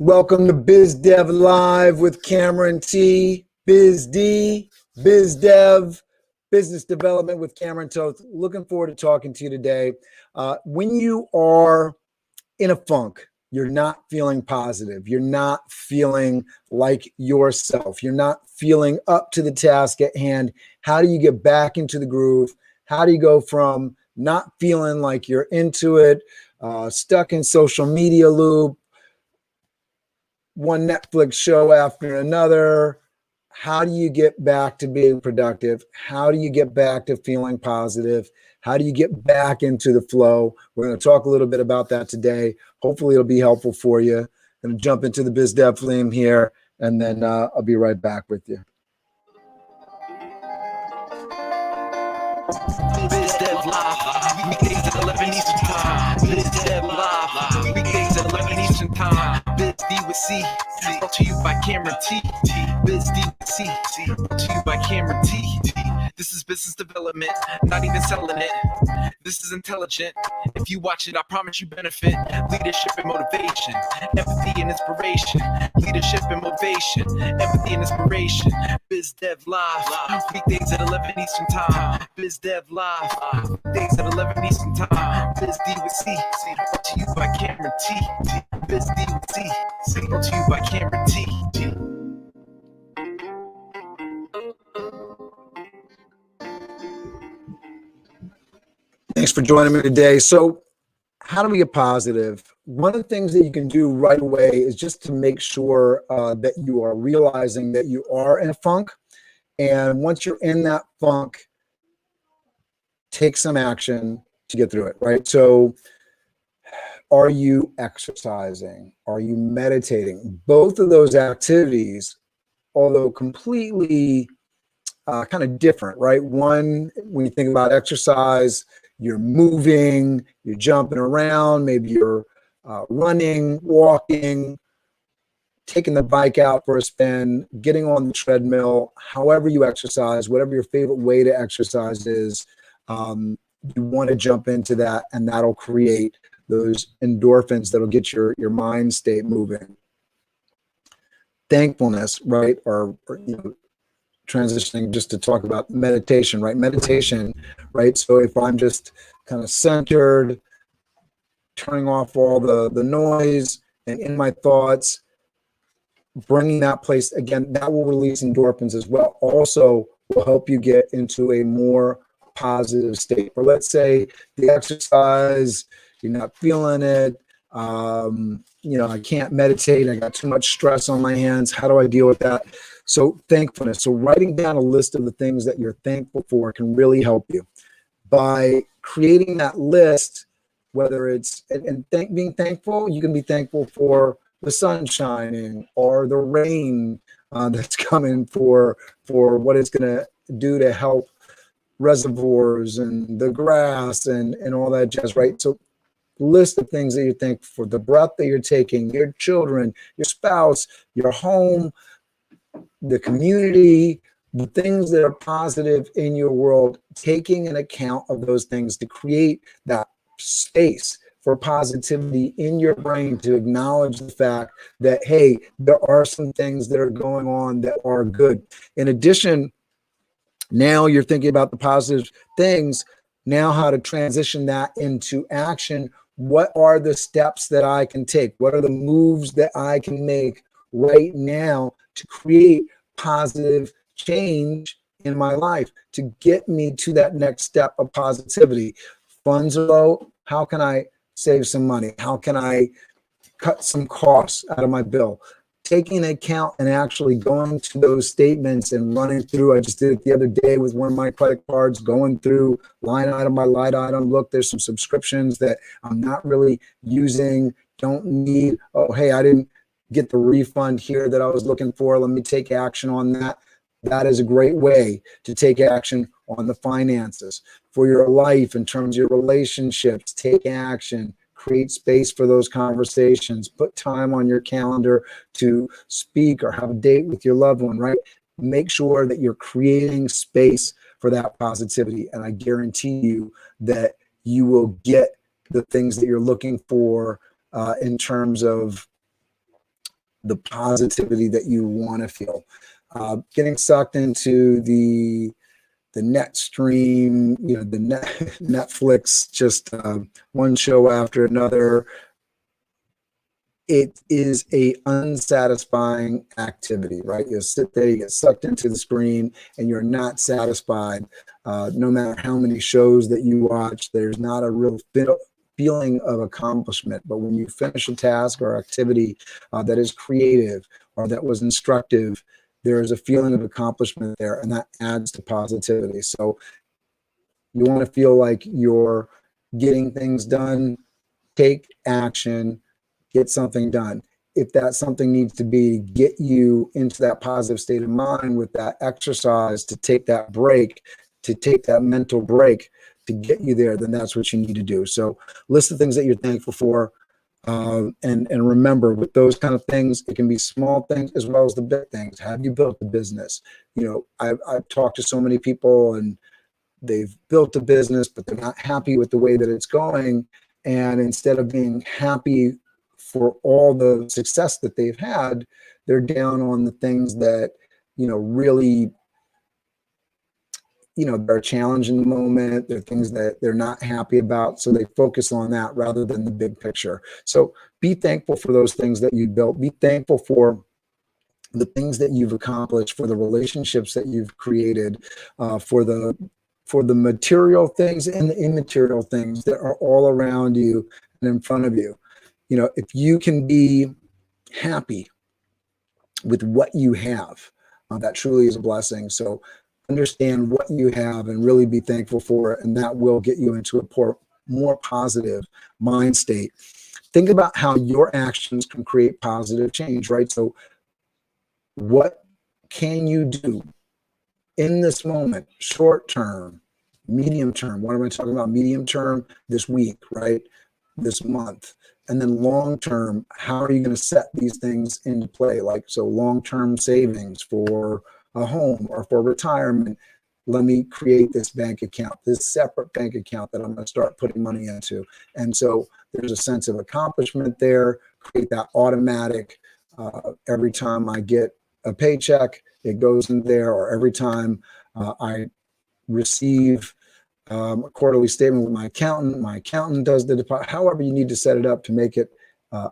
Welcome to Biz Dev Live with Cameron T, Biz D, Biz Dev, Business Development with Cameron Toth. Looking forward to talking to you today. When you are in a funk, you're not feeling positive, you're not feeling like yourself, you're not feeling up to the task at hand. How do you get back into the groove? How do you go from not feeling like you're into it, stuck in social media loop, one Netflix show after another? How do you get back to being productive? How do you get back to feeling positive? How do you get back into the flow? We're going to talk a little bit about that today. Hopefully it'll be helpful for you. I'm going to jump into the Biz Dev theme here, and then I'll be right back with you. Biz Dev Live, weekdays at 11 Eastern Time. Biz Dev Live, weekdays at 11 Eastern Time. Biz D with C, brought to you by Cameron T. Biz D with C, brought to you by Cameron T. This is business development, not even selling it. This is intelligent. If you watch it, I promise you benefit. Leadership and motivation, empathy and inspiration. Leadership and motivation, empathy and inspiration. Biz Dev Live, weekdays at 11 Eastern Time. Biz Dev Live, weekdays at 11 Eastern Time. Biz D with C, brought to you by Cameron T. Biz D with C, brought to you by Cameron T. Thanks for joining me today. So how do we get positive? One of the things that you can do right away is just to make sure that you are realizing that you are in a funk. And once you're in that funk, take some action to get through it, right? So are you exercising? Are you meditating? Both of those activities, although completely kind of different, right? One, when you think about exercise, you're moving, you're jumping around, maybe you're running, walking, taking the bike out for a spin, getting on the treadmill, however you exercise, whatever your favorite way to exercise is, you want to jump into that, and that'll create those endorphins that'll get your mind state moving. Thankfulness, right? Or transitioning just to talk about meditation, right? Meditation, right? So if I'm just kind of centered, turning off all the noise and in my thoughts, bringing that place, again, that will release endorphins as well. Also will help you get into a more positive state. Or let's say the exercise, you're not feeling it, I can't meditate, I got too much stress on my hands. How do I deal with that? So thankfulness. So writing down a list of the things that you're thankful for can really help you. By creating that list, whether it's being thankful, you can be thankful for the sun shining or the rain that's coming, for what it's going to do to help reservoirs and the grass and all that jazz, right? So list of things that you're thankful for, the breath that you're taking, your children, your spouse, your home, the community, the things that are positive in your world, taking an account of those things to create that space for positivity in your brain, to acknowledge the fact that, hey, there are some things that are going on that are good. In addition, now you're thinking about the positive things, now how to transition that into action. What are the steps that I can take? What are the moves that I can make right now to create positive change in my life, to get me to that next step of positivity? Funds are low. How can I save some money? How can I cut some costs out of my bill? Taking account and actually going to those statements and running through. I just did it the other day with one of my credit cards, going through line item by line item. Look, there's some subscriptions that I'm not really using, don't need. Oh, hey, I didn't get the refund here that I was looking for. Let me take action on that. That is a great way to take action on the finances. For your life, in terms of your relationships, take action. Create space for those conversations. Put time on your calendar to speak or have a date with your loved one, right? Make sure that you're creating space for that positivity. And I guarantee you that you will get the things that you're looking for in terms of the positivity that you want to feel. Getting sucked into the net stream, the Netflix, just one show after another. It is a unsatisfying activity, right? You sit there, you get sucked into the screen, and you're not satisfied. No matter how many shows that you watch, there's not a real feeling of accomplishment. But when you finish a task or activity that is creative or that was instructive, there is a feeling of accomplishment there, and that adds to positivity. So you want to feel like you're getting things done, take action, get something done. If that something needs to be get you into that positive state of mind with that exercise, to take that break, to take that mental break to get you there, then that's what you need to do. So list the things that you're thankful for. And remember, with those kind of things, it can be small things as well as the big things. Have you built a business? I've talked to so many people, and they've built a business, but they're not happy with the way that it's going. And instead of being happy for all the success that they've had, they're down on the things that, really, they're a challenge in the moment. They're things that they're not happy about. So they focus on that rather than the big picture. So be thankful for those things that you built. Be thankful for the things that you've accomplished, for the relationships that you've created, for the material things and the immaterial things that are all around you and in front of you. If you can be happy with what you have, that truly is a blessing. So understand what you have and really be thankful for it, and that will get you into a more positive mind state. Think about how your actions can create positive change, right? So what can you do in this moment, short term, medium term? What am I talking about? Medium term, this week, right? This month. And then long term, how are you going to set these things into play? So long-term savings for a home or for retirement. Let me create this bank account, this separate bank account that I'm going to start putting money into. And so there's a sense of accomplishment there. Create that automatic, every time I get a paycheck, it goes in there, or every time I receive a quarterly statement with my accountant does the deposit. However you need to set it up to make it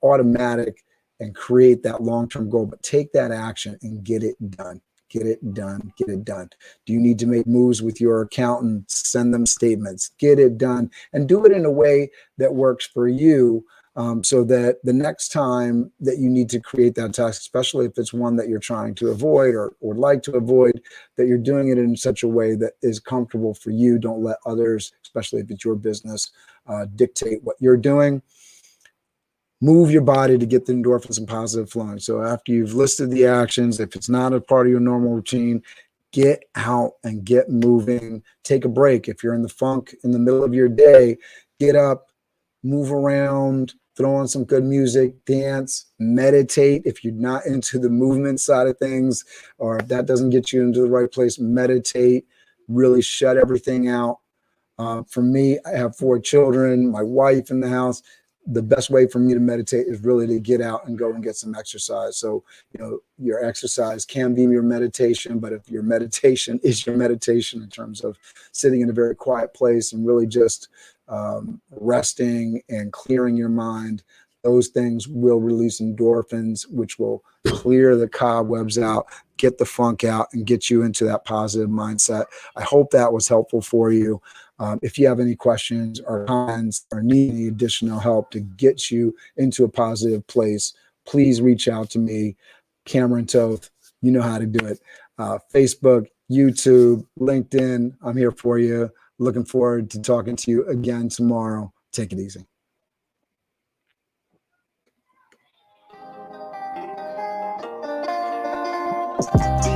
automatic and create that long-term goal. But take that action and get it done. Get it done. Get it done. Do you need to make moves with your accountant? Send them statements. Get it done, and do it in a way that works for you, so that the next time that you need to create that task, especially if it's one that you're trying to avoid or like to avoid, that you're doing it in such a way that is comfortable for you. Don't let others, especially if it's your business, dictate what you're doing. Move your body to get the endorphins and positive flowing. So after you've listed the actions, if it's not a part of your normal routine, get out and get moving. Take a break. If you're in the funk in the middle of your day, get up, move around, throw on some good music, dance, meditate. If you're not into the movement side of things, or if that doesn't get you into the right place, meditate, really shut everything out. For me, I have 4 children, my wife in the house. The best way for me to meditate is really to get out and go and get some exercise. So, your exercise can be your meditation, but if your meditation is your meditation in terms of sitting in a very quiet place and really just resting and clearing your mind, those things will release endorphins, which will clear the cobwebs out, get the funk out, and get you into that positive mindset. I hope that was helpful for you. If you have any questions or comments or need any additional help to get you into a positive place, please reach out to me, Cameron Toth. You know how to do it. Facebook, YouTube, LinkedIn. I'm here for you. Looking forward to talking to you again tomorrow. Take it easy.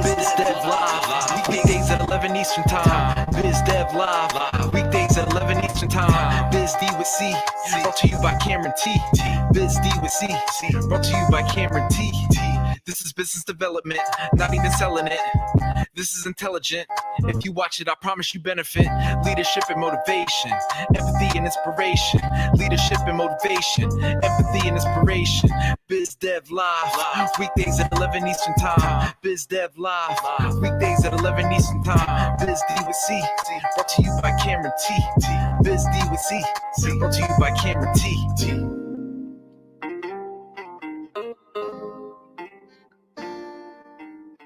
Biz Dev Live, weekdays at 11 Eastern Time. Biz Dev Live, weekdays at 11 Eastern Time. Biz D with C, brought to you by Cameron T. Biz D with C, brought to you by Cameron T. This is business development, not even selling it. This is intelligent. If you watch it, I promise you benefit. Leadership and motivation, empathy and inspiration. Leadership and motivation, empathy and inspiration. Biz Dev Live, weekdays at 11 Eastern Time. Biz Dev Live, weekdays at 11 Eastern Time. Biz D with C, brought to you by Cameron T. Biz D with C, brought to you by Cameron T.